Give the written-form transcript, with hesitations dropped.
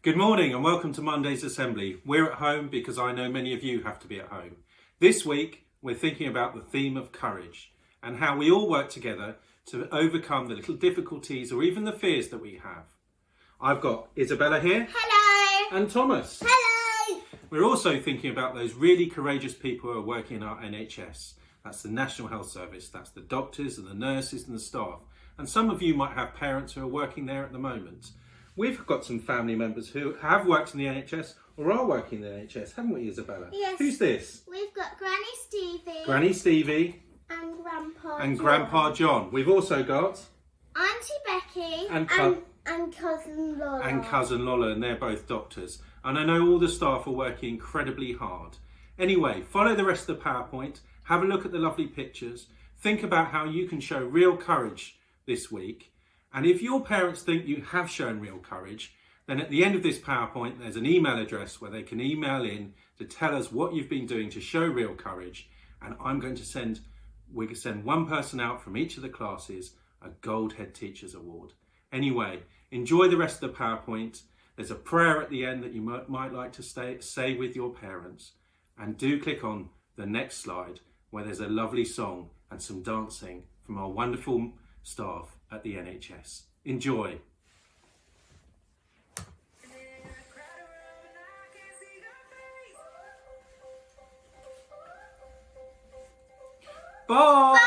Good morning and welcome to Monday's Assembly. We're at home because I know many of you have to be at home. This week we're thinking about the theme of courage and how we all work together to overcome the little difficulties or even the fears that we have. I've got Isabella here. Hello. And Thomas. Hello. We're also thinking about those really courageous people who are working in our NHS. That's the National Health Service. That's the doctors and the nurses and the staff. And some of you might have parents who are working there at the moment. We've got some family members who have worked in the NHS or are working in the NHS, haven't we, Isabella? Yes. Who's this? We've got Granny Stevie. Granny Stevie. And Grandpa And John. Grandpa John. We've also got... Auntie Becky. And Cousin Lola. And Cousin Lola, and they're both doctors. And I know all the staff are working incredibly hard. Anyway, follow the rest of the PowerPoint, have a look at the lovely pictures, think about how you can show real courage this week. And if your parents think you have shown real courage, then at the end of this PowerPoint, there's an email address where they can email in to tell us what you've been doing to show real courage. And we can send one person out from each of the classes a Gold Head Teachers Award. Anyway, enjoy the rest of the PowerPoint. There's a prayer at the end that you might like to say with your parents. And do click on the next slide where there's a lovely song and some dancing from our wonderful staff at the NHS. Enjoy. Bye.